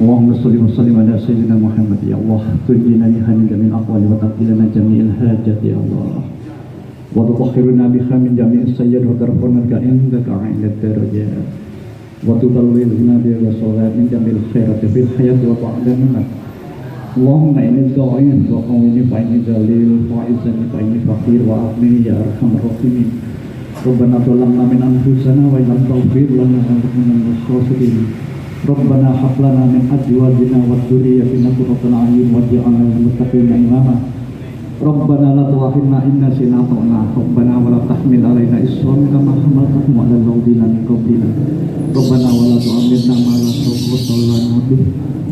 اللهم صل وسلم على سيدنا محمد يا الله تنجينا بها من جميع الأقوال وتقضي لنا جميع الحاجات يا الله وتطهرنا بها من جميع السيئات وترفعنا عندك عند الدرجات وتبلغنا بها الصلاة من جميع الخيرات في الحياة وبعد الممات اللهم إني ضعيف وقويني فإني ذليل وعزني فإني فقير وأغنني يا أرحم الراحمين ربنا ظلمنا من أنفسنا وإن لم تغفر لنا لنكونن من الخاسرين ربنا هب لنا من أزواجنا وذريتنا قرة أعين واجعلنا للمتقين إماما ربنا لا تؤاخذنا إن نسينا أو أخطأنا ربنا ولا تحمل علينا إصرا كما حملته على الذين من قبلنا ربنا ولا تحملنا ما لا طاقة لنا به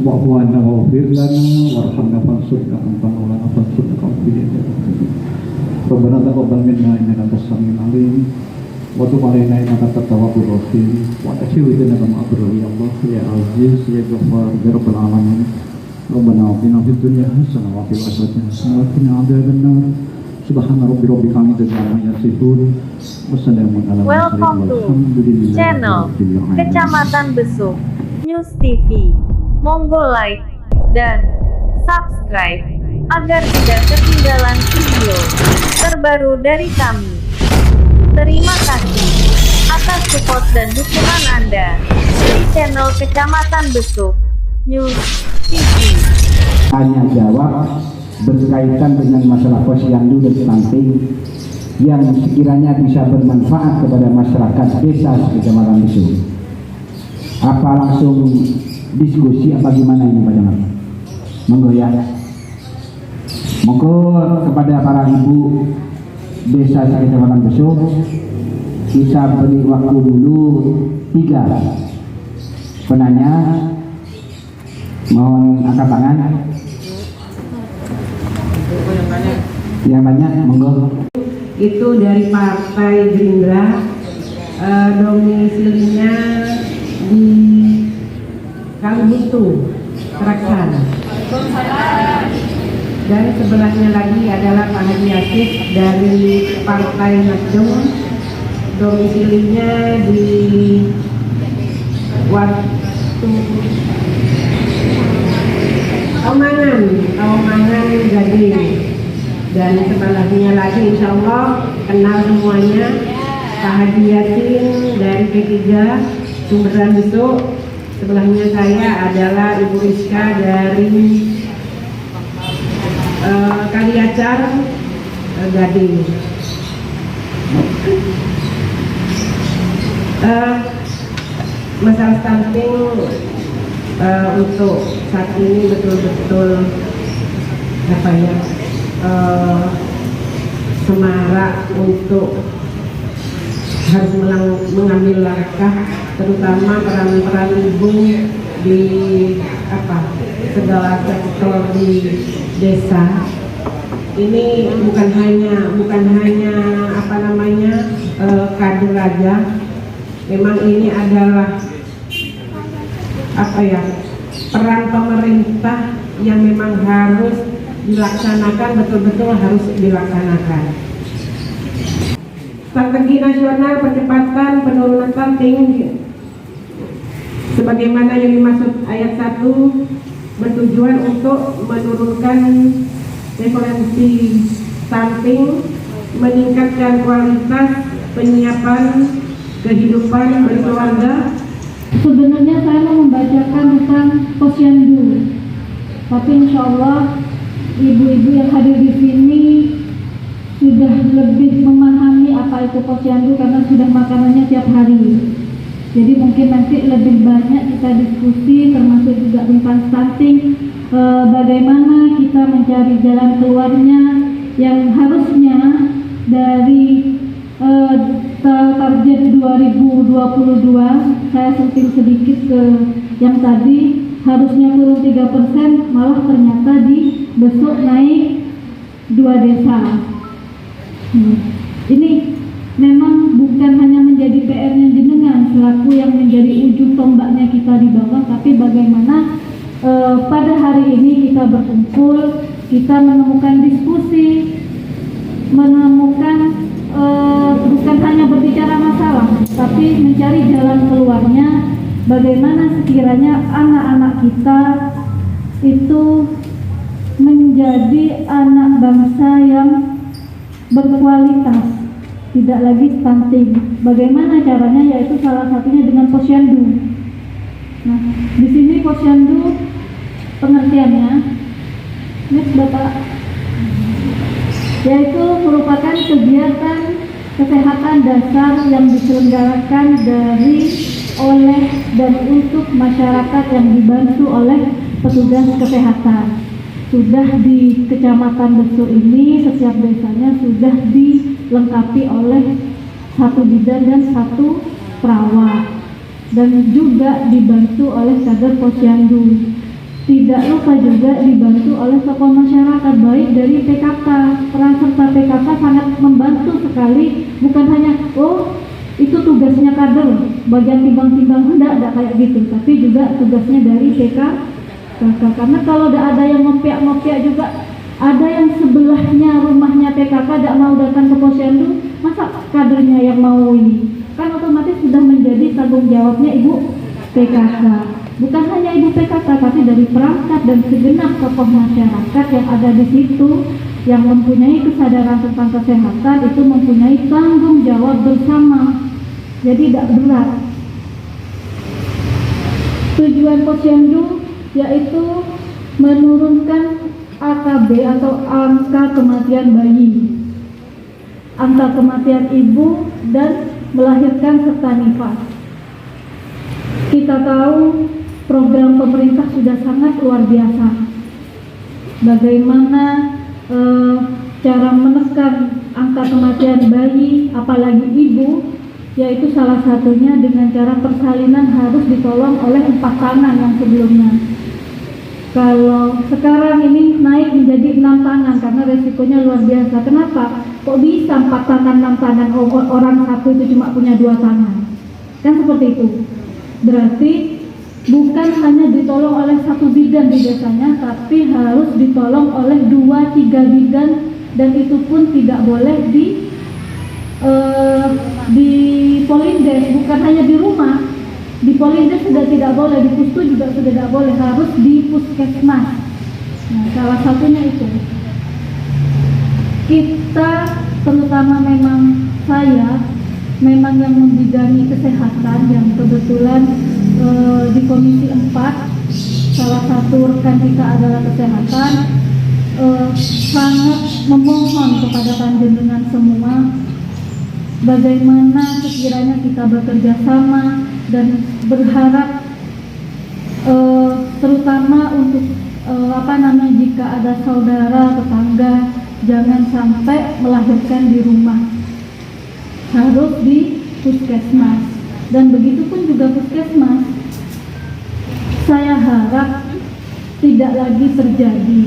واعف عنا واغفر لنا وارحمنا فانصرنا أنت مولانا فانصرنا على القوم الكافرين ربنا تقبل منا إنك أنت السميع العليم وتب علينا إنك أنت التواب الرحيم وأدخلنا مع الأبرار يا الله يا عزيز يا غفار يا رب العالمين ربنا آتنا في الدنيا حسنة وفي الآخرة حسنة وقنا عذاب النار سبحان ربك رب العزة عما يصفون وسلام على Welcome to channel Kecamatan Besuk News TV. Monggo like dan subscribe agar tidak ketinggalan video terbaru dari kami. Terima kasih atas support dan dukungan Anda di channel Kecamatan Besuk News TV. Tanya jawab berkaitan dengan masalah posyandu dan stunting yang sekiranya bisa bermanfaat kepada masyarakat desa Kecamatan Besuk. Apa langsung diskusi apa gimana ini Pak Camat? Monggo ya. Monggo kepada para ibu desa Kecamatan Besuk bisa beri waktu dulu 3 penanya. Mohon angkat tangan. Yang banyak monggo. Itu dari Partai Gerindra, domisilinya di Kalibutu, Terakan. Dan sebelahnya lagi adalah Pak Haji Asif dari Partai Nasdem, domisilinya di Omangan Gading. Dan sebelahnya lagi insya Allah kenal semuanya, Pak Haji Yasin dari P3 Sumberan Besuk. Sebelahnya saya adalah Ibu Rizka dari Kaliacar Gading. Masalah stunting untuk saat ini betul-betul apa ya, semarak untuk harus mengambil langkah, terutama peran-peran ibu di segala sektor di desa. Ini bukan hanya kader aja. Memang ini adalah peran pemerintah yang memang harus dilaksanakan, betul-betul harus dilaksanakan. Strategi nasional percepatan penurunan stunting sebagaimana yang dimaksud ayat 1 bertujuan untuk menurunkan prevalensi stunting, meningkatkan kualitas penyiapan kehidupan berkeluarga. Sebenarnya saya mau membacakan tentang posyandu, tapi insya Allah ibu-ibu yang hadir di sini sudah lebih memahami apa itu posyandu karena sudah makanannya tiap hari. Jadi mungkin nanti lebih banyak kita diskusi, termasuk juga tentang stunting, bagaimana kita mencari jalan keluarnya yang harusnya dari target 2022 saya sentil sedikit ke yang tadi harusnya turun 3%, malah ternyata di Besuk naik 2 desa. Ini memang bukan hanya menjadi PR-nya jenengan selaku yang menjadi ujung tombaknya kita di bawah, tapi bagaimana pada hari ini kita berkumpul, kita menemukan diskusi, menemukan bukan hanya berbicara masalah, tapi mencari jalan keluarnya bagaimana sekiranya anak-anak kita itu menjadi anak bangsa yang berkualitas, tidak lagi stunting. Bagaimana caranya? Yaitu salah satunya dengan posyandu. Nah, di sini posyandu pengertiannya, next Bapak, yaitu merupakan kegiatan kesehatan dasar yang diselenggarakan oleh dan untuk masyarakat yang dibantu oleh petugas kesehatan. Sudah di Kecamatan Besu ini setiap desanya sudah dilengkapi oleh satu bidan dan satu perawat, dan juga dibantu oleh kader posyandu. Tidak lupa juga dibantu oleh tokoh masyarakat, baik dari PKK. Peran serta PKK sangat membantu sekali, bukan hanya itu tugasnya kader bagian timbang-timbang, enggak kayak gitu, tapi juga tugasnya dari PKK. Karena kalau ada yang ngopiak juga, ada yang sebelahnya rumahnya PKK tidak mau datang ke posyandu, masa kadernya yang mau ini? Kan otomatis sudah menjadi tanggung jawabnya ibu PKK. Bukan hanya ibu PKK, tapi dari perangkat dan segenap tokoh masyarakat yang ada di situ, yang mempunyai kesadaran tentang kesehatan, itu mempunyai tanggung jawab bersama. Jadi tidak berat. Tujuan posyandu yaitu menurunkan AKB atau angka kematian bayi, angka kematian ibu, dan melahirkan serta nifas. Kita tahu program pemerintah sudah sangat luar biasa. Bagaimana cara menekan angka kematian bayi, apalagi ibu, yaitu salah satunya dengan cara persalinan harus ditolong oleh 4 tangan yang sebelumnya. Kalau sekarang ini naik menjadi 6 tangan karena resikonya luar biasa. Kenapa? Kok bisa 4 tangan, 6 tangan, orang satu itu cuma punya 2 tangan? Kan seperti itu. Berarti bukan hanya ditolong oleh satu bidan di desanya, tapi harus ditolong oleh 2-3 bidan, dan itu pun tidak boleh di Polindes, bukan hanya di rumah. Di Polindes sudah tidak boleh, di Pustu juga sudah tidak boleh, harus di puskesmas. Nah, salah satunya itu. Kita, terutama memang saya, memang yang membidangi kesehatan, yang kebetulan di Komisi 4, salah satu rekan kita adalah kesehatan, sangat memohon kepada panjenengan semua, bagaimana sekiranya kita bekerja sama dan berharap terutama untuk jika ada saudara tetangga jangan sampai melahirkan di rumah, harus di puskesmas. Dan begitu pun juga puskesmas, saya harap tidak lagi terjadi,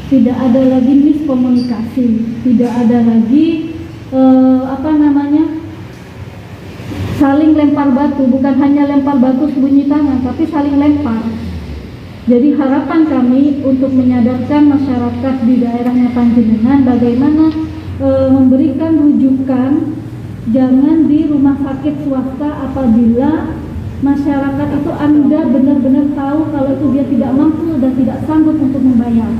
tidak ada lagi miskomunikasi, tidak ada lagi saling lempar batu, bukan hanya lempar batu sembunyi tangan, tapi saling lempar. Jadi harapan kami untuk menyadarkan masyarakat di daerahnya panjenengan bagaimana memberikan rujukan, jangan di rumah sakit swasta apabila masyarakat itu Anda benar-benar tahu kalau itu dia tidak mampu dan tidak sanggup untuk membayar.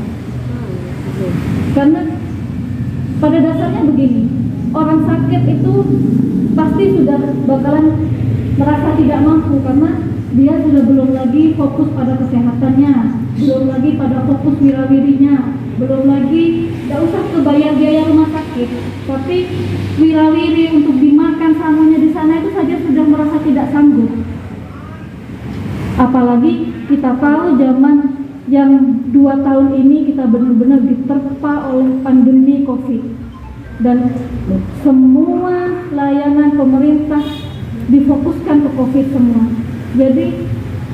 Karena pada dasarnya begini, orang sakit itu pasti sudah bakalan merasa tidak mampu karena dia sudah belum lagi fokus pada kesehatannya, belum lagi pada fokus wirawirinya, belum lagi tidak usah kebayar biaya rumah sakit, tapi wirawiri untuk dimakan semuanya di sana itu saja sudah merasa tidak sanggup. Apalagi kita tahu zaman yang 2 tahun ini kita benar-benar diterpa oleh pandemi COVID. Dan semua layanan pemerintah difokuskan ke COVID semua. Jadi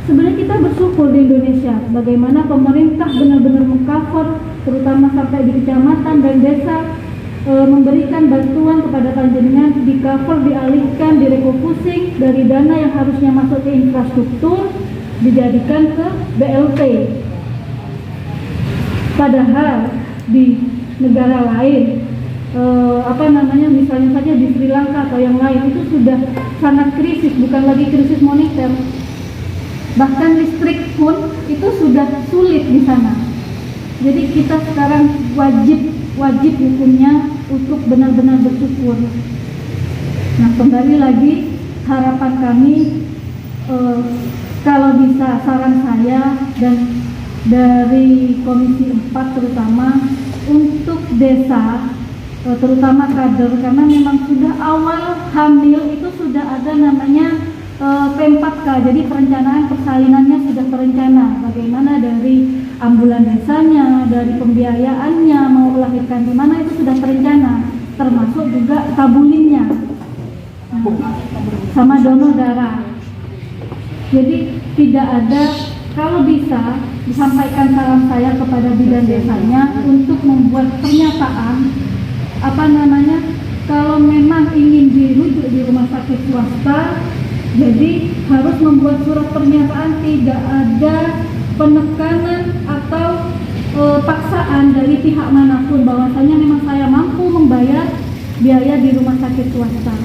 sebenarnya kita bersyukur di Indonesia bagaimana pemerintah benar-benar mengcover, terutama sampai di kecamatan dan desa, memberikan bantuan kepada panjenengan, di cover, dialihkan, direfocusing dari dana yang harusnya masuk ke infrastruktur dijadikan ke BLT. Padahal di negara lain misalnya saja di Sri Lanka atau yang lain itu sudah sangat krisis, bukan lagi krisis moneter, Bahkan listrik pun itu sudah sulit di sana. Jadi kita sekarang wajib hukumnya untuk benar-benar bersyukur. Nah, kembali lagi harapan kami kalau bisa, saran saya dan dari Komisi 4 terutama untuk desa, terutama kader, karena memang sudah awal hamil itu sudah ada namanya P4K, jadi perencanaan persalinannya sudah terencana, bagaimana dari ambulan desanya, dari pembiayaannya, mau melahirkan di mana itu sudah terencana, termasuk juga tabulinnya sama donor darah. Jadi tidak ada, kalau bisa disampaikan saran saya kepada bidan desanya untuk membuat pernyataan kalau memang ingin dirujuk di rumah sakit swasta, jadi harus membuat surat pernyataan tidak ada penekanan atau paksaan dari pihak manapun bahwasanya memang saya mampu membayar biaya di rumah sakit swasta.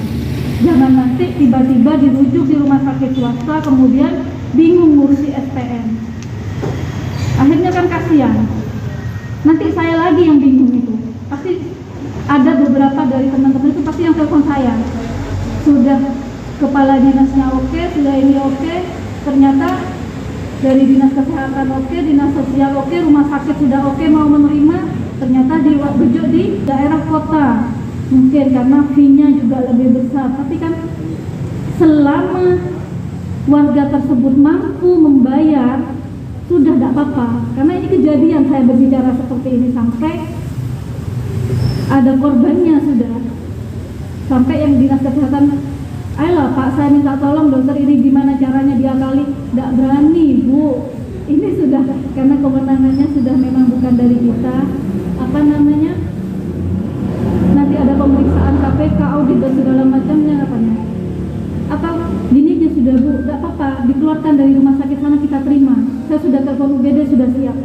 Jangan nanti tiba-tiba dirujuk di rumah sakit swasta kemudian bingung ngurusi SPM. Akhirnya kan kasihan. Nanti saya lagi yang bingung itu. Pasti ada beberapa dari teman-teman itu pasti yang telepon saya. Sudah kepala dinasnya oke, sudah ini oke, ternyata dari dinas kesehatan oke, dinas sosial oke, rumah sakit sudah oke mau menerima, ternyata dirujuk di daerah kota. Mungkin karena fee-nya juga lebih besar, tapi kan selama warga tersebut mampu membayar sudah tidak apa-apa. Karena ini kejadian saya berbicara seperti ini sampai ada korbannya sudah, sampai yang dinas kesehatan, ayolah Pak, saya minta tolong dokter, ini gimana caranya diakali. Tidak berani Bu, ini sudah karena kewenangannya sudah memang bukan dari kita. Nanti ada pemeriksaan KPK, audit dan segala macamnya atau gini aja sudah Bu, tidak apa-apa, dikeluarkan dari rumah sakit sana kita terima. Saya sudah telepon UGD, sudah siap.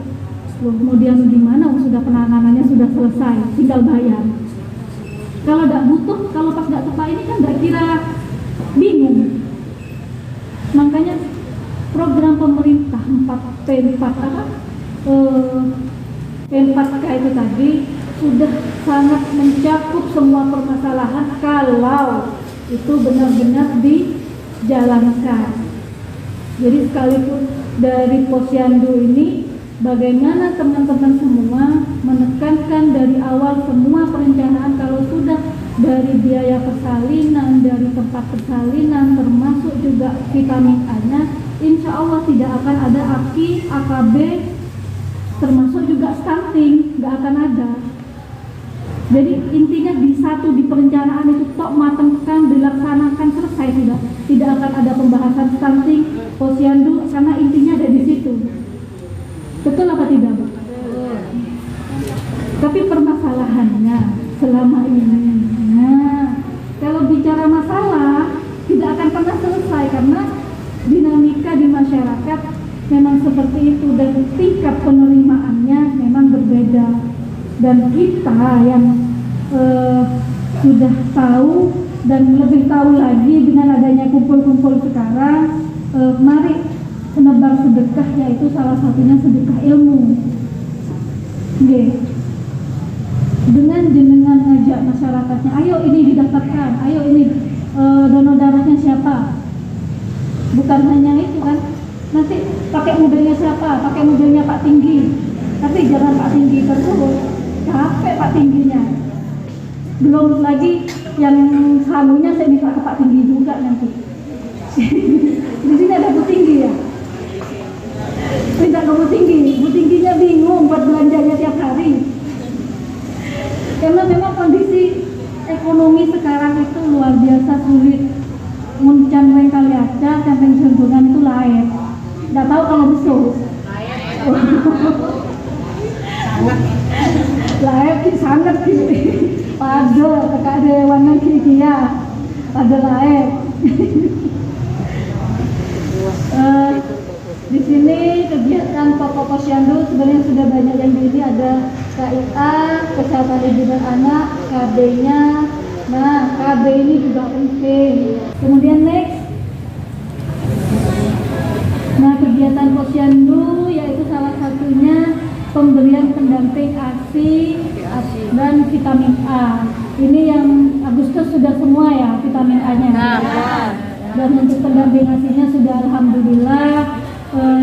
Loh, kemudian gimana? Sudah penanganannya sudah selesai, tinggal bayar. Kalau tidak butuh, kalau pas tidak tepat ini kan tidak kira bingung. Makanya program pemerintah P4K itu tadi sudah sangat mencakup semua permasalahan kalau itu benar-benar dijalankan. Jadi sekalipun dari Posyandu ini, bagaimana teman-teman semua menekankan dari awal semua perencanaan, kalau sudah dari biaya persalinan, dari tempat persalinan, termasuk juga vitamin A-nya, insya Allah tidak akan ada AKI, AKB, termasuk juga stunting, nggak akan ada. Jadi intinya di perencanaan itu tok matangkan, dilaksanakan, selesai sudah. Tidak akan ada pembahasan stunting, posyandu, karena intinya ada di situ. Betul apa tidak, Bu? Tapi permasalahannya selama ini, kalau bicara masalah tidak akan pernah selesai karena dinamika di masyarakat memang seperti itu dan tingkat penerimaannya memang berbeda. Dan kita yang sudah tahu dan lebih tahu lagi dengan adanya kumpul-kumpul sekarang, mari menebar sedekah, yaitu salah satunya sedekah ilmu. Dengan jenengan ngajak masyarakatnya, ayo ini didaftarkan, ayo ini donor darahnya siapa. Bukan hanya itu kan, nanti pakai modelnya siapa, pakai modelnya Pak Tinggi, tapi jangan Pak Tinggi terus, capek Pak Tingginya. Belum lagi yang samunya saya minta ke Pak Tinggi juga nanti. Di sini ada Bu Tinggi ya, minta ke Bu Tinggi. Bu Tingginya bingung buat belanjanya tiap hari, karena memang kondisi ekonomi sekarang itu luar biasa sulit. Muncan kali aja, camping sembungan itu lain. Nggak tahu kalau besok. Lain sangat sih. Pada kakak dewan kia, pada lain. Di sini kegiatan Pokok Posyandu sebenarnya sudah banyak yang ini, ada KIA, kesehatan ibu dan anak, KB-nya. Nah, KB ini juga penting. Kemudian next, Nah, kegiatan posyandu yaitu salah satunya pemberian pendamping ASI dan vitamin A. Ini yang Agustus sudah semua ya vitamin A-nya. Dan untuk pendamping ASI-nya sudah alhamdulillah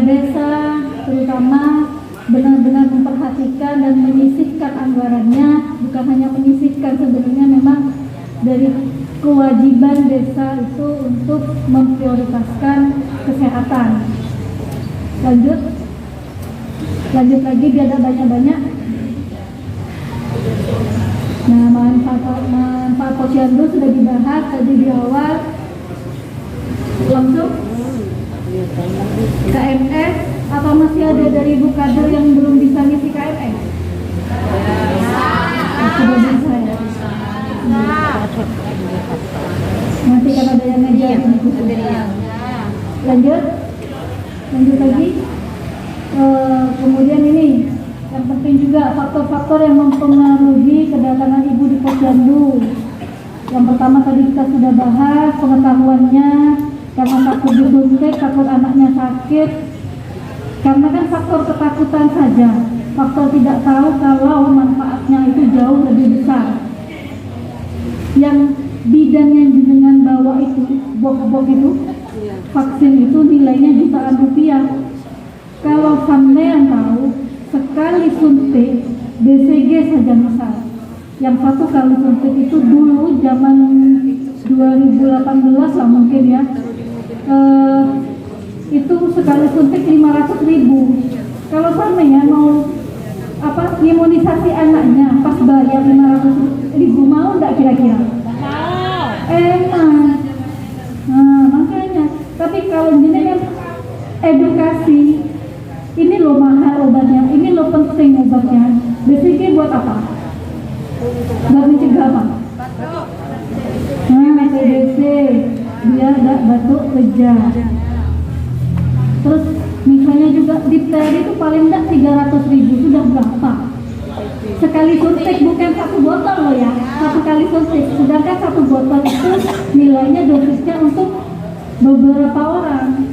desa terutama benar-benar memperhatikan dan menyisihkan anggarannya. Bukan hanya menyisihkan, sebenarnya memang dari kewajiban desa itu untuk memprioritaskan kesehatan. Lanjut lagi biar ada banyak-banyak. Nah, manfaat posyandu sudah dibahas tadi di awal. Langsung KMS, apa masih ada dari ibu kader yang belum bisa ngisi KMS? Sudah bisa ya? Nanti kan ada yang ngajar. Lanjut lagi. Kemudian ini yang penting juga faktor-faktor yang mempengaruhi kedatangan ibu di posyandu. Yang pertama tadi kita sudah bahas pengetahuannya, karena takut disuntik, takut anaknya sakit. Karena kan faktor ketakutan saja, faktor tidak tahu kalau manfaatnya itu jauh lebih besar. Yang bidan yang jenengan bawa itu, box itu, vaksin itu nilainya jutaan rupiah. Kalau sampean tahu, sekali suntik BCG saja misal, yang satu kali suntik itu dulu zaman 2018 lah mungkin ya, itu sekali suntik 500.000. Kalau sampean mau imunisasi anaknya pas bayar 500.000, mau enggak kira-kira? Enak. Nah, makanya. Tapi kalau jenengan edukasi, ini loh mahal obatnya, ini loh penting obatnya. BCG buat apa? Buat mencegah apa? Nah, TBC biar enggak batuk pejah. Terus misalnya juga difteri itu paling enggak 300.000, sudah berapa? Sekali suntik, bukan satu botol loh ya, satu kali suntik. Sedangkan satu botol itu nilainya dosisnya untuk beberapa orang.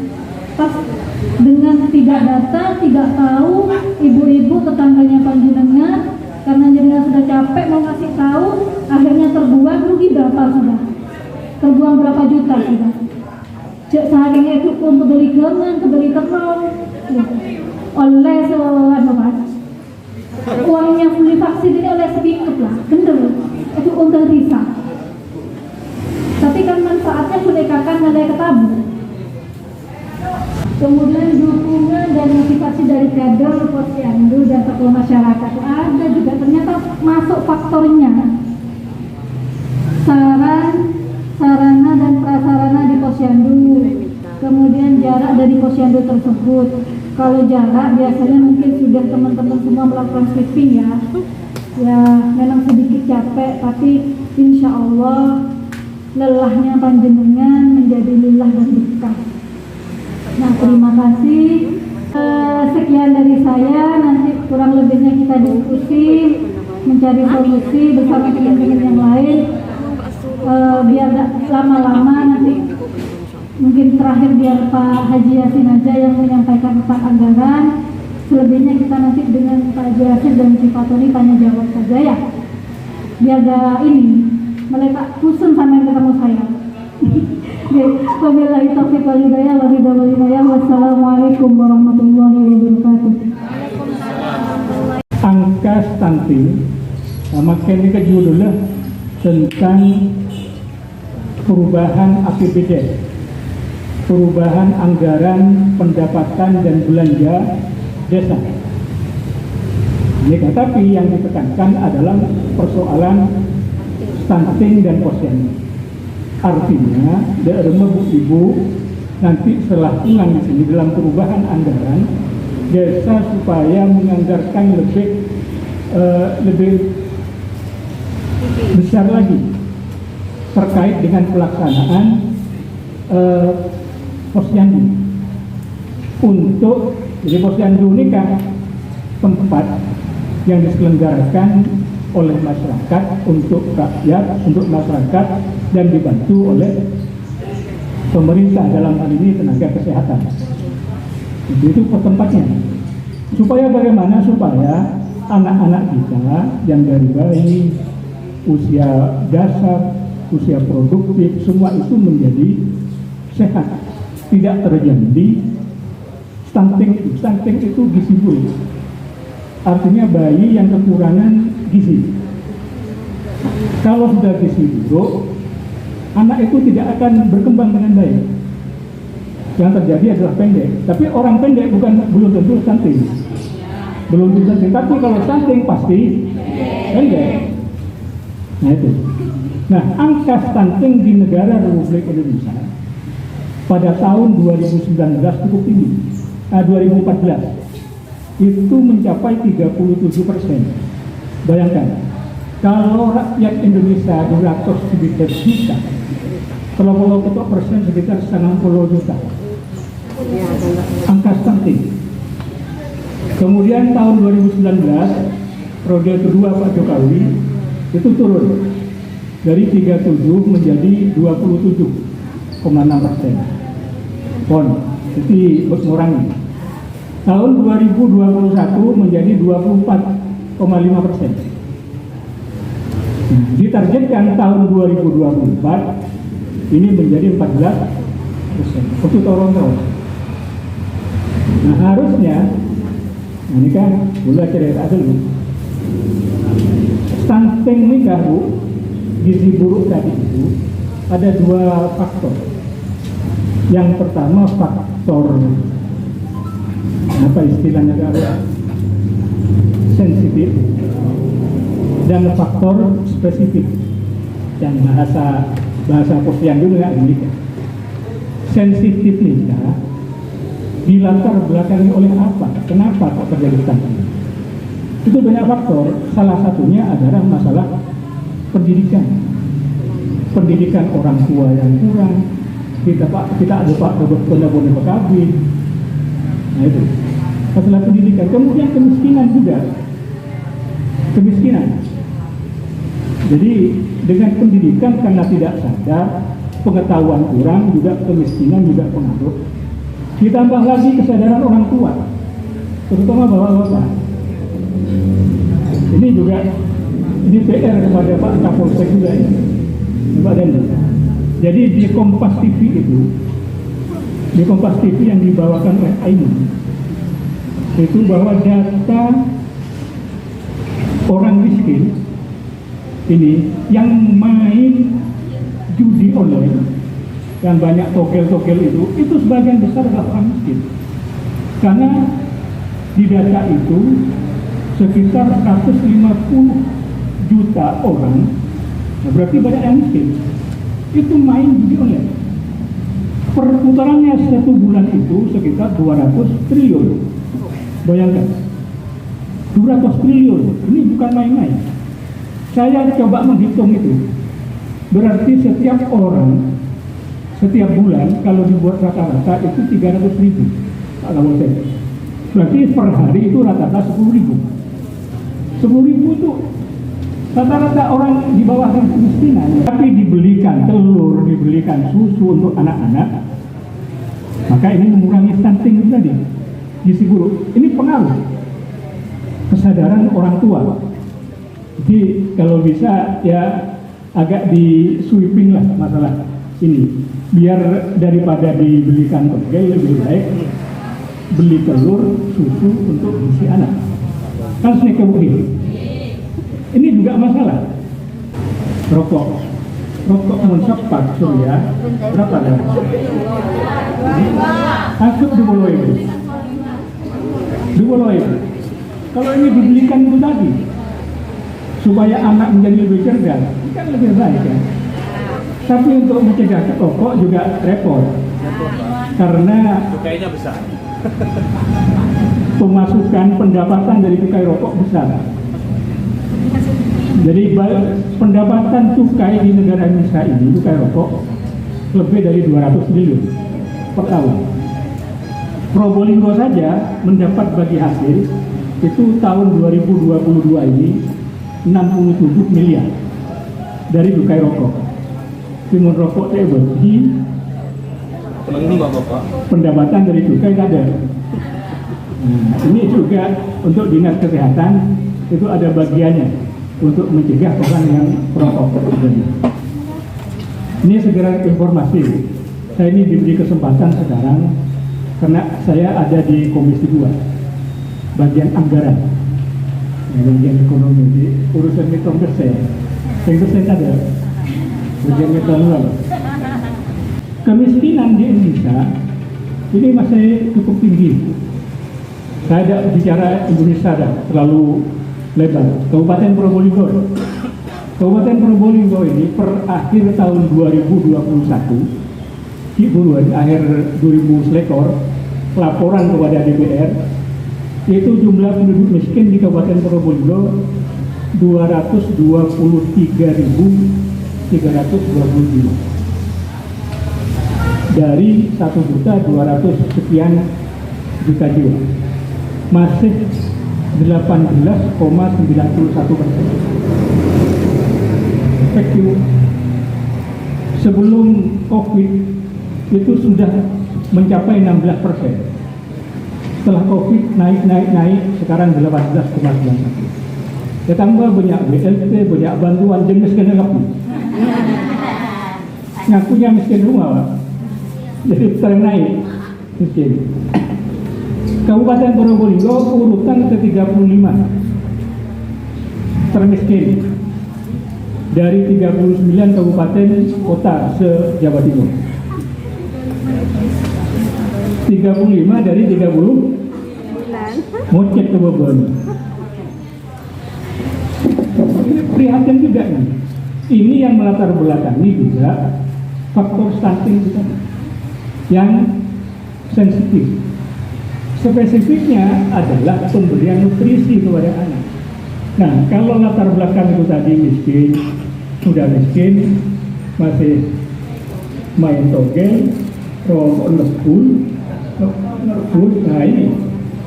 Pas dengan tidak datang, tidak tahu, ibu-ibu tetangganya panjenengan, karena jenengan sudah capek mau ngasih tahu, akhirnya terbuang, rugi berapa sudah? Terbuang berapa juta sudah? Saking itu pun kebeli gemen, kebeli terong, oleh sesuatu mas. Uangnya beli vaksin ini oleh sedikit lah, kendel, itu untuk sisa. Tapi kan manfaatnya pendekatan nilai ketabung. Kemudian dukungan dan motivasi dari kader posyandu dan tokoh masyarakat ada juga, ternyata masuk faktornya. Sarana dan prasarana di posyandu, kemudian jarak dari posyandu tersebut. Kalau jarak biasanya mungkin sudah teman-teman semua melakukan sweeping ya. Ya memang sedikit capek, tapi insya Allah lelahnya panjenengan menjadi lelah dan berkah. Nah, terima kasih. Sekian dari saya, nanti kurang lebihnya kita diskusi, mencari solusi bersama teman-teman yang lain. Biar gak lama-lama, nanti mungkin terakhir biar Pak Haji Yasin aja yang menyampaikan tentang anggaran. Selebihnya kita nanti dengan Pak Haji Yasin dan Ci Fatoni tanya jawab saja ya. Biar gak meletak pusing sama yang ketemu saya. Wabillahi taufiq wal hidayah wa ridha wal hidayah. Wassalamualaikum warahmatullahi wabarakatuh. Angka stunting, makin ini judulnya tentang perubahan APBD, perubahan anggaran pendapatan dan belanja desa. Tetapi yang ditekankan adalah persoalan stunting dan posyandu. Artinya, dari ibu nanti setelah pulang di sini dalam perubahan anggaran desa supaya menganggarkan lebih besar lagi terkait dengan pelaksanaan posyandu. Jadi posyandu ini kan tempat yang diselenggarakan oleh masyarakat, untuk rakyat, untuk masyarakat, dan dibantu oleh pemerintah, dalam hal ini tenaga kesehatan. Itu tempatnya. Supaya bagaimana? Supaya anak-anak kita yang dari bayi, usia dasar, usia produktif, semua itu menjadi sehat, tidak terjadi stunting. Stunting itu gizi buruk, artinya bayi yang kekurangan gizi. Kalau sudah gizi buruk, anak itu tidak akan berkembang dengan baik. Yang terjadi adalah pendek. Tapi orang pendek belum tentu stunting. Belum tentu stunting. Tapi kalau stunting pasti pendek. Nah itu. Nah, angka stunting di negara Republik Indonesia pada tahun 2019 cukup tinggi. 2014 itu mencapai 37%. Bayangkan, kalau rakyat Indonesia 200 juta, kalau ketok persen sekitar 90 juta. Angka stunting. Kemudian tahun 2019 periode kedua Pak Jokowi itu turun dari 37 menjadi 27,6%. Jadi mengurangi. Tahun 2021 menjadi 24,5%. Ditargetkan tahun 2024 ini menjadi 14%. Untuk turun. Nah harusnya, ini kan boleh cerita dulu. Stunting nikah Bu, gizi buruk tadi itu ada dua faktor. Yang pertama faktor apa istilahnya sensitif dan faktor spesifik. Yang bahasa posyandu nggak demikian. Sensitif nikah dilatar belakangi oleh apa? Kenapa kok terjadi stunting? Itu banyak faktor. Salah satunya adalah masalah pendidikan. Pendidikan orang tua yang kurang. Kita ada Pak benar-benar bekabin. Nah itu masalah pendidikan. Kemudian kemiskinan juga. Kemiskinan. Jadi dengan pendidikan karena tidak sadar, pengetahuan kurang, juga kemiskinan juga pengaruh. Ditambah lagi kesadaran orang tua, terutama bapak-bapak. Ini juga ini PR kepada Pak Kapolsek juga ya, Pak Dendi. Jadi di Kompas TV yang dibawakan oleh Aiman, itu bahwa data orang miskin ini yang main judi online, yang banyak togel-togel itu sebagian besar adalah orang miskin. Karena di data itu sekitar 150 juta orang, nah berarti banyak yang miskin, itu main judi online. Perputarannya satu bulan itu sekitar 200 triliun. Bayangkan, 200 triliun, ini bukan main-main. Saya coba menghitung itu, berarti setiap orang, setiap bulan kalau dibuat rata-rata itu 300.000. Kalau saya, berarti per hari itu rata-rata 10.000. 10.000 itu rata-rata orang di bawah kemiskinan. Tapi dibelikan telur, dibelikan susu untuk anak-anak, maka ini mengurangi stunting tadi, gizi buruk. Ini pengaruh kesadaran orang tua. Jadi kalau bisa ya agak di sweeping lah masalah ini, biar daripada dibelikan togel lebih baik beli telur, susu untuk gizi anak. Kan sneaker. Ini juga masalah. Rokok mencepat surya berapa dah? Angkut di bawah itu. Kalau ini dibelikan itu tadi, supaya anak menjadi lebih cerdas, kan lebih baik ya. Tapi untuk mencegah rokok juga repot, karena cukainya besar. Pemasukan pendapatan dari cukai rokok besar. Jadi pendapatan cukai di negara Indonesia ini, cukai rokok, lebih dari 200 triliun per tahun. Probolinggo saja mendapat bagi hasil itu tahun 2022 ini 67 miliar dari cukai rokok. Timun rokok bagi pendapatan dari cukai ada Nah, ini juga untuk dinas kesehatan itu ada bagiannya untuk mencegah orang yang merokok. Ini segera informasi. Saya ini diberi kesempatan sekarang karena saya ada di Komisi 2 bagian anggaran, bagian ekonomi, di urusan hitung persen. Yang persen ada bagian ekonomi. Kemiskinan di Indonesia ini masih cukup tinggi. Saya tidak bicara Indonesia dah terlalu lebar. Kabupaten Probolinggo. Kabupaten Probolinggo ini per akhir tahun 2021, di bulan akhir 2000 selekor, laporan kepada DPR, yaitu jumlah penduduk miskin di Kabupaten Probolinggo 223.325 dari 1.200 sekian juta jiwa, masih 18,91%. Efektif sebelum COVID itu sudah mencapai 16%. Setelah COVID naik, sekarang 18,91. Ditambah banyak BLT, banyak bantuan, dan miskin lagi. Ngakunya miskin rumah, Pak. Jadi sering naik miskin. Kabupaten Probolinggo urutan ke-35 termiskin dari 39 kabupaten kota se-Jawa Timur. 35 dari 30 mocet ke Bogor. Ini prihatin juga nih. Ini yang melatar belakangi juga faktor stunting kita yang sensitif. Spesifiknya adalah pemberian nutrisi kepada anak. Nah, kalau latar belakang itu tadi miskin, sudah miskin, masih main togel, rokok lebur, nah ini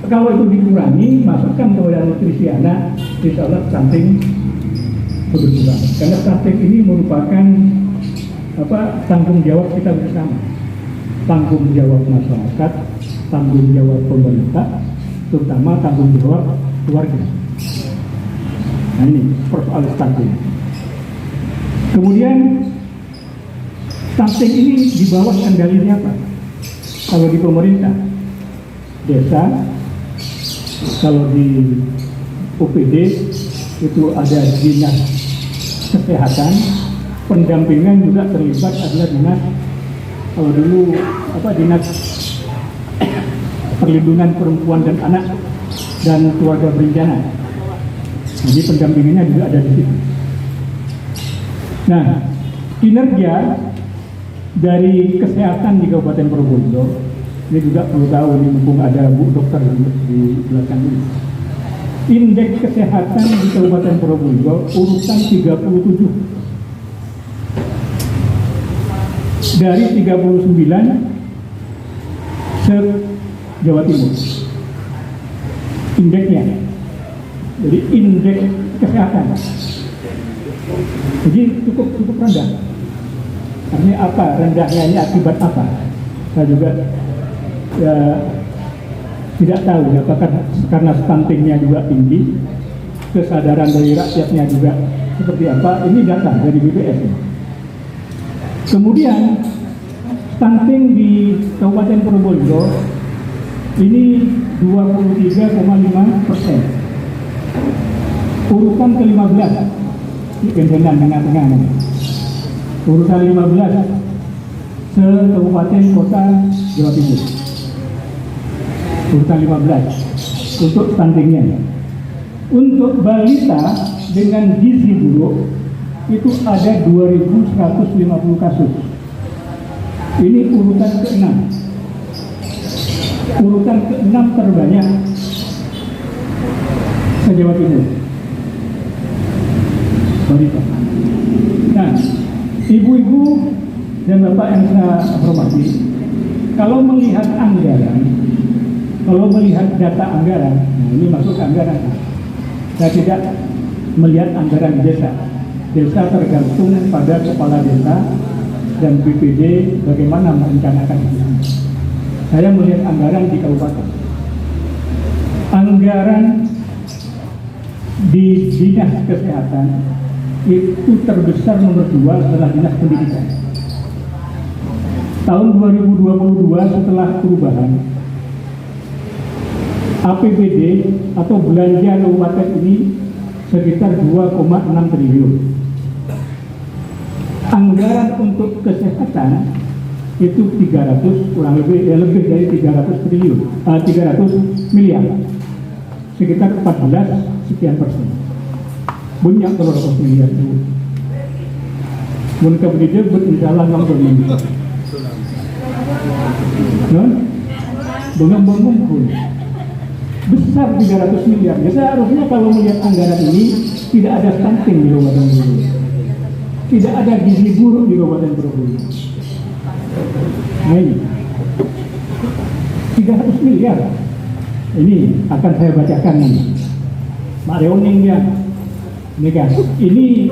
kalau itu dikurangi, masukkan kepada nutrisi anak, insya Allah stunting berkurang. Karena stunting ini merupakan tanggung jawab kita bersama, tanggung jawab masyarakat, tanggung jawab pemerintah, terutama tanggung jawab keluarga. Nah ini persoalan stunting. Kemudian stunting ini di bawah kendalinya apa? Kalau di pemerintah, desa, kalau di UPD itu ada dinas kesehatan, pendampingan juga terlibat adalah dinas, kalau dulu dinas perlindungan perempuan dan anak dan keluarga berencana. Jadi pendampingannya juga ada di situ. Nah, kinerja dari kesehatan di Kabupaten Probolinggo ini juga perlu tahu, ini mumpung ada Bu Dokter di belakang ini. Indeks kesehatan di Kabupaten Probolinggo urutan 37 dari 39 se-Jawa Timur. Indeksnya, jadi indeks kesehatan, jadi cukup rendah. Artinya apa? Rendahnya ini akibat apa? Saya juga tidak tahu apakah karena stuntingnya juga tinggi, kesadaran dari rakyatnya juga seperti apa. Ini data dari BPS. Kemudian stunting di Kabupaten Probolinggo ini 23,5%. Urutan ke-15 ini gandengan tengah-tengah. Urutan 15 se-kabupaten kota Jawa Timur. Urutan 15 untuk stuntingnya. Untuk balita dengan gizi buruk itu ada 2.150 kasus. Ini urutan ke-6. Urutan ke-6 terbanyak se-Jawa Timur. Balita. Nah, ibu-ibu dan bapak yang saya hormati, kalau melihat anggaran, kalau melihat data anggaran, nah ini masuk ke anggaran. Saya tidak melihat anggaran desa. Desa tergantung pada kepala desa dan BPD bagaimana merencanakan. Saya melihat anggaran di kabupaten. anggaran di dinas kesehatan itu terbesar nomor 2 setelah dinas pendidikan. Tahun 2022 setelah perubahan, APBD atau belanja kabupaten ini sekitar 2,6 triliun. Anggaran untuk kesehatan itu 300 kurang lebih lebih dari 300 triliun, 300 miliar, sekitar 14 sekian persen. Banyak kalau 100 miliar itu. Mereka berdiri berjalan langsung ini. Non, bengong pun besar 300 miliar. Ya, seharusnya kalau melihat anggaran ini tidak ada stunting di Kabupaten Bengkulu, tidak ada gizi buruk di Kabupaten Bengkulu. Nah ini 300 miliar. Ini akan saya bacakan ini. Mak reoningnya, ini kan. Ini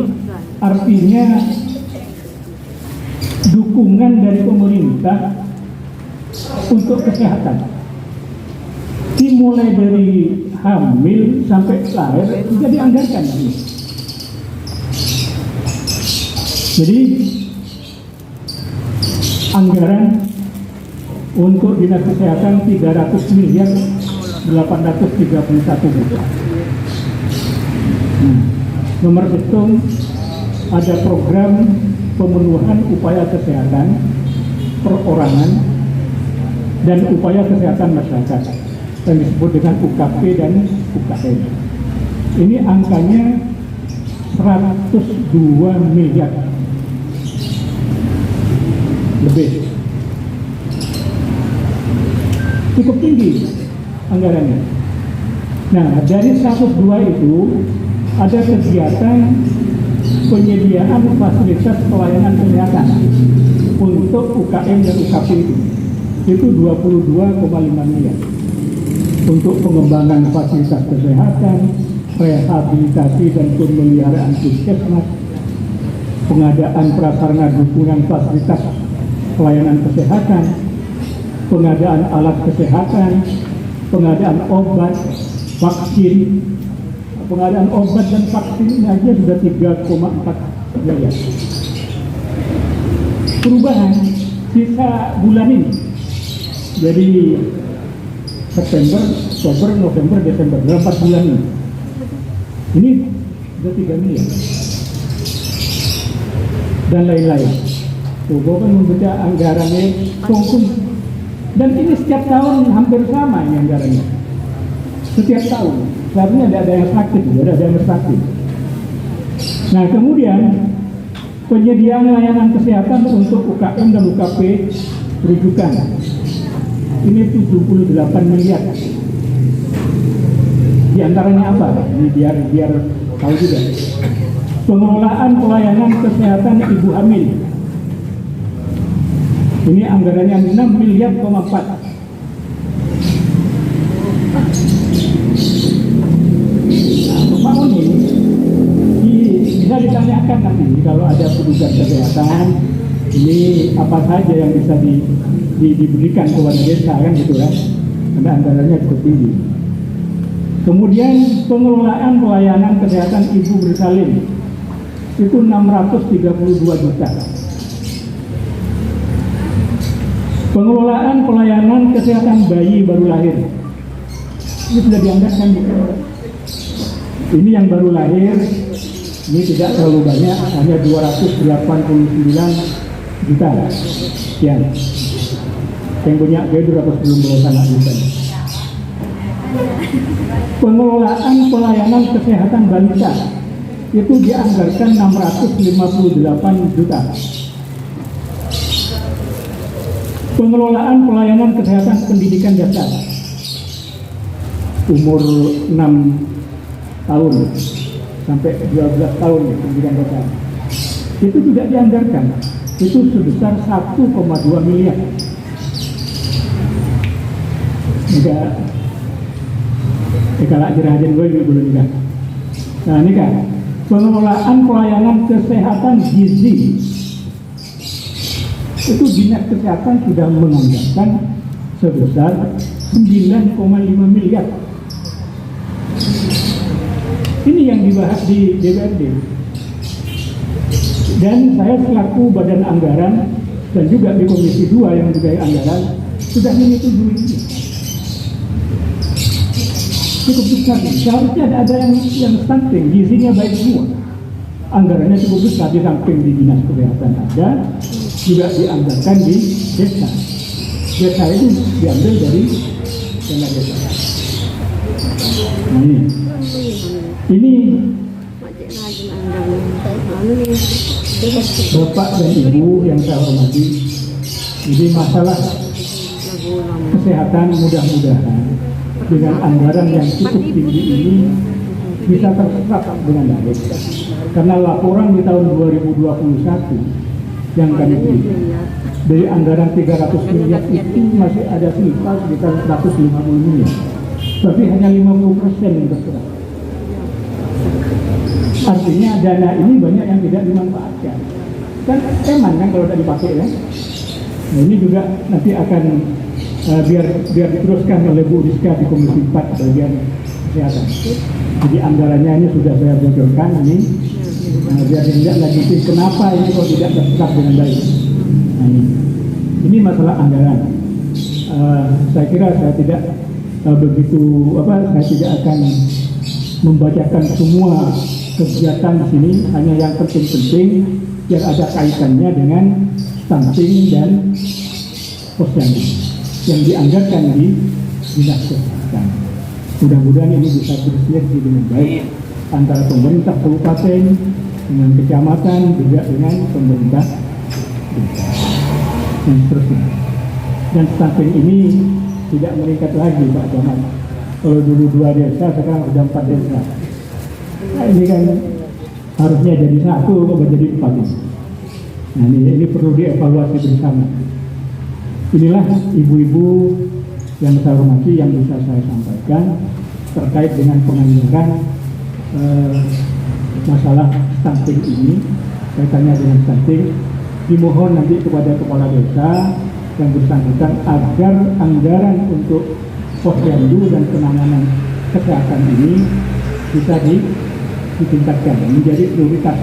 artinya dukungan dari pemerintah untuk kesehatan. Dimulai dari hamil sampai lahir sudah dianggarkan ini. Jadi anggaran untuk dinas kesehatan 300 miliar 831 juta. Nomor hitung ada program pemenuhan upaya kesehatan perorangan dan upaya kesehatan masyarakat yang disebut dengan UKP dan UKM. Ini angkanya 102 miliar lebih, cukup tinggi anggarannya. Nah, dari 102 itu ada kegiatan penyediaan fasilitas pelayanan kesehatan untuk UKM dan UKP itu 22,5 miliar untuk pengembangan fasilitas kesehatan, rehabilitasi dan pemeliharaan puskesmas, pengadaan prasarana dukungan fasilitas pelayanan kesehatan, pengadaan alat kesehatan, pengadaan obat, vaksin. Pengadaan obat dan vaksin ini aja sudah 3,4 miliar. Perubahan sisa bulan ini, jadi September, Oktober, November, Desember, 4 bulan ini sudah 3 miliar dan lain-lain. Tuh, gue kan membaca anggarannya konsum, dan ini setiap tahun hampir sama ini anggarannya. Setiap tahun, seharusnya tidak ada yang sakit, tidak ada yang sakit. Nah, kemudian penyediaan layanan kesehatan untuk UKM dan UKP rujukan ini 78 miliar. Di antaranya apa? Ini biar tahu juga. Pengelolaan pelayanan kesehatan ibu hamil. Ini anggarannya 6 miliar, 4. Nah, ini bisa ditanyakan nanti kalau ada petugas kesehatan, ini apa saja yang bisa diberikan kepada desa, kan gitu kan, karena anggarannya cukup tinggi. Kemudian pengelolaan pelayanan kesehatan ibu bersalin itu 632 juta. Pengelolaan pelayanan kesehatan bayi baru lahir ini sudah dianggarkan. Ini yang baru lahir, ini tidak terlalu banyak, hanya 289 juta. Sekian. Yang punya gaji berapa sebelum berusaha juta. Pengelolaan pelayanan kesehatan balita itu dianggarkan 658 juta. Pengelolaan pelayanan kesehatan pendidikan dasar umur 6 tahun sampai 12 tahun pendidikan dasar itu tidak dianggarkan, itu sebesar 1,2 miliar. Enggak, kalau jerahan gue juga belum juga. Nah ini kan pengelolaan pelayanan kesehatan gizi itu dinas kesehatan sudah menganggarkan sebesar 9,5 miliar dibahas di DPRD. Dan saya selaku Badan Anggaran dan juga di Komisi 2 yang juga anggaran sudah menyetujui ini. Cukup besar, seharusnya ada yang stunting, gizinya baik semua. Anggarannya cukup besar, di samping di Dinas Kesehatan ada, juga dianggarkan di desa. Desa itu diambil dari dana desa. Nah, ini Bapak dan Ibu yang saya hormati, ini masalah kesehatan mudah-mudahan dengan anggaran yang cukup tinggi ini bisa terserap dengan baik. Karena laporan di tahun 2021 yang kami terima dari anggaran 300 miliar itu masih ada sisa sekitar 150 miliar, tapi hanya 50% yang terserap. Artinya dana ini banyak yang tidak dimanfaatkan. Kan eman kan kalau tidak dipakai ya. Nah, ini juga nanti akan biar diteruskan oleh Bu Rizka di Komisi 4 bagian kesehatan. Jadi anggarannya ini sudah saya bocorkan ini, biar tidak lagi kenapa ini kok tidak terserap dengan baik. Nah, ini masalah anggaran. Saya kira saya tidak saya tidak akan membacakan semua kegiatan di sini, hanya yang penting-penting yang ada kaitannya dengan stunting dan posyandu yang dianggarkan di Dinas Kesehatan. Mudah-mudahan ini bisa bersinergi dengan baik antara pemerintah kabupaten dengan kecamatan juga dengan pemerintah desa dan seterusnya. Dan stunting ini tidak meningkat lagi Pak Camat. Kalau dulu 2 desa, sekarang sudah 4 desa. Nah, ini kan harusnya jadi 1 kok jadi 4. Nah, ini perlu dievaluasi bersama. Inilah ibu-ibu yang saya hormati yang bisa saya sampaikan terkait dengan penganggaran masalah stunting ini, kaitannya dengan stunting. Dimohon nanti kepada kepala desa yang bersangkutan agar anggaran untuk posyandu dan penanganan kesehatan ini bisa ditingkatkan menjadi prioritas.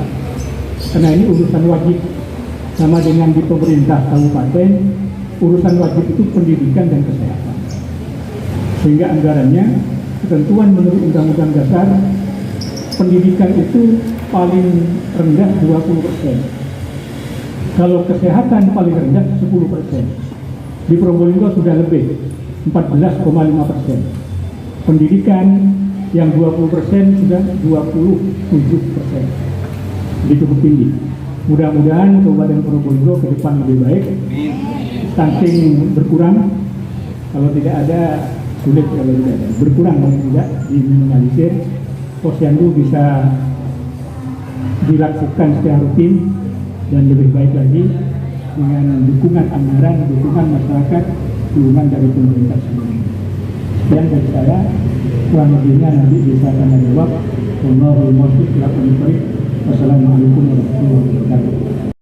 Karena ini urusan wajib, sama dengan di pemerintah kabupaten, urusan wajib itu pendidikan dan kesehatan. Sehingga anggarannya, ketentuan menurut Undang-Undang Dasar, pendidikan itu paling rendah 20%. Kalau kesehatan paling rendah 10%. Di Probolinggo sudah lebih, 14,5%. Pendidikan yang 20% sudah 27%. Jadi cukup tinggi. Mudah-mudahan Kabupaten Probolinggo ke depan lebih baik. Stunting berkurang. Kalau tidak ada, sulit kalau tidak ada. Berkurang kalau tidak diminimalisir. Posyandu bisa dilakukan secara rutin dan lebih baik lagi dengan dukungan anggaran, dukungan masyarakat, dukungan dari pemerintah sendiri. Sekian dari saya, kurang lebihnya nanti bisa tanya jawab. Wassalamualaikum warahmatullahi wabarakatuh.